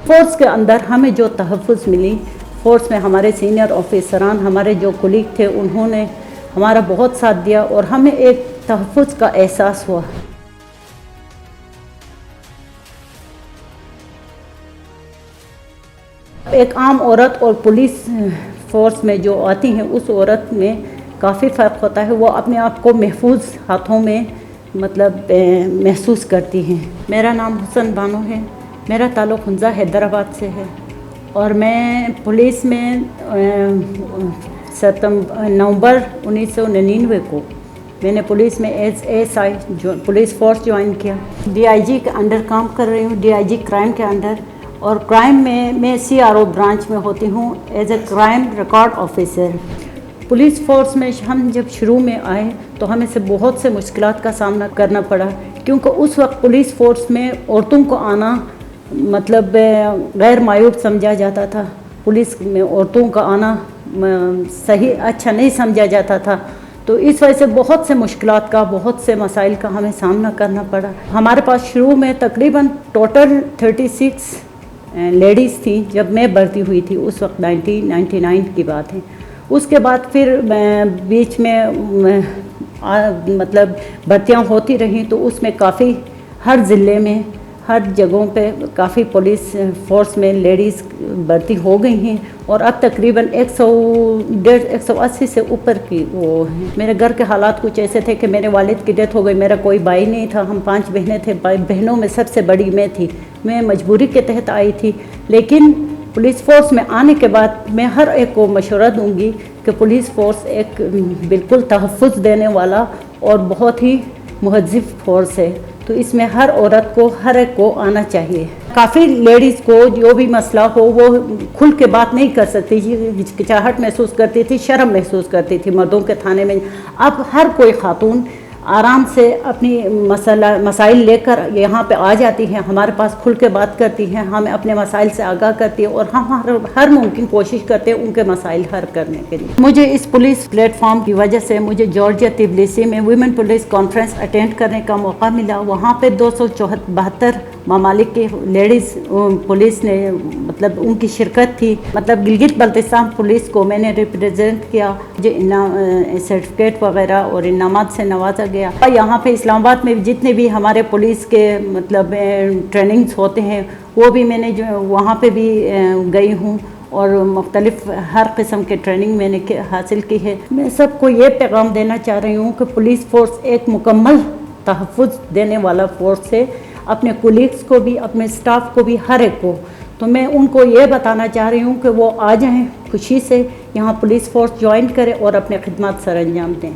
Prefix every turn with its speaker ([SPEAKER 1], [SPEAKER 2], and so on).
[SPEAKER 1] Force کے اندر ہمیں جو تحفظ ملی، فورس میں ہمارے سینئر آفیسران، ہمارے جو کولیگ تھے، انہوں نے ہمارا بہت ساتھ دیا اور ہمیں ایک تحفظ کا احساس ہوا۔ ایک عام عورت اور پولیس فورس میں جو آتی ہیں، اس عورت میں کافی فرق ہوتا ہے، وہ اپنے آپ کو محفوظ ہاتھوں میں محسوس کرتی ہیں۔ میرا نام حسن بانو ہے، میرا تعلق ہنزہ حیدرآباد سے ہے اور میں پولیس میں نومبر 1999 کو میں نے پولیس میں as ASI police force join کیا۔ DIG کے انڈر کام کر رہی ہوں، DIG کرائم کے انڈر، اور کرائم میں CRO برانچ میں ہوتی ہوں as a crime record officer. Police force میں ہم جب شروع میں آئے تو ہمیں سے بہت سے مشکلات کا سامنا کرنا پڑا، کیونکہ اس وقت پولیس فورس میں عورتوں کو آنا غیر معیوب سمجھا جاتا تھا، پولیس میں عورتوں کا آنا صحیح اچھا نہیں سمجھا جاتا تھا، تو اس وجہ سے بہت سے مشکلات کا، بہت سے مسائل کا ہمیں سامنا کرنا پڑا۔ ہمارے پاس شروع میں تقریباً ٹوٹل 36 لیڈیز تھیں جب میں بھرتی ہوئی تھی، اس وقت 1999 کی بات ہے۔ اس کے بعد پھر بیچ میں بھرتیاں ہوتی رہیں، تو اس میں کافی ہر ضلع میں، ہر جگہوں پہ کافی پولیس فورس میں لیڈیز بھرتی ہو گئی ہیں، اور اب تقریباً 180 سے اوپر کی وہ ہیں۔ میرے گھر کے حالات کچھ ایسے تھے کہ میرے والد کی ڈیتھ ہو گئی، میرا کوئی بھائی نہیں تھا، ہم 5 بہنیں تھے، بہنوں میں سب سے بڑی میں تھی، میں مجبوری کے تحت آئی تھی۔ لیکن پولیس فورس میں آنے کے بعد میں ہر ایک کو مشورہ دوں گی کہ پولیس فورس ایک بالکل تحفظ دینے والا اور بہت ہی مہذب فورس ہے، تو اس میں ہر عورت کو، ہر ایک کو آنا چاہیے۔ کافی لیڈیز کو جو بھی مسئلہ ہو وہ کھل کے بات نہیں کر سکتی تھی، ہچکچاہٹ محسوس کرتی تھی، شرم محسوس کرتی تھی مردوں کے تھانے میں۔ اب ہر کوئی خاتون آرام سے اپنی مسائل لے کر یہاں پہ آ جاتی ہیں، ہمارے پاس کھل کے بات کرتی ہیں، ہمیں اپنے مسائل سے آگاہ کرتی ہے، اور ہم ہر ممکن کوشش کرتے ہیں ان کے مسائل حل کرنے کے لیے۔ مجھے اس پولیس پلیٹ فارم کی وجہ سے مجھے جارجیا تبلیسی میں ویمن پولیس کانفرنس اٹینڈ کرنے کا موقع ملا۔ وہاں پہ 272 ممالک کی لیڈیز پولیس نے ان کی شرکت تھی، گلگت بلتستان پولیس کو میں نے ریپرزینٹ کیا، مجھے سرٹیفکیٹ وغیرہ اور انعامات سے نوازا گیا۔ یہاں پہ اسلام آباد میں جتنے بھی ہمارے پولیس کے ٹریننگز ہوتے ہیں، وہ بھی میں نے وہاں پہ بھی گئی ہوں، اور مختلف ہر قسم کے ٹریننگ میں نے حاصل کی ہے۔ میں سب کو یہ پیغام دینا چاہ رہی ہوں کہ پولیس فورس ایک مکمل تحفظ دینے والا فورس ہے، اپنے کولیگز کو بھی، اپنے سٹاف کو بھی، ہر ایک کو۔ تو میں ان کو یہ بتانا چاہ رہی ہوں کہ وہ آ جائیں، خوشی سے یہاں پولیس فورس جوائن کریں اور اپنے خدمات سر انجام دیں۔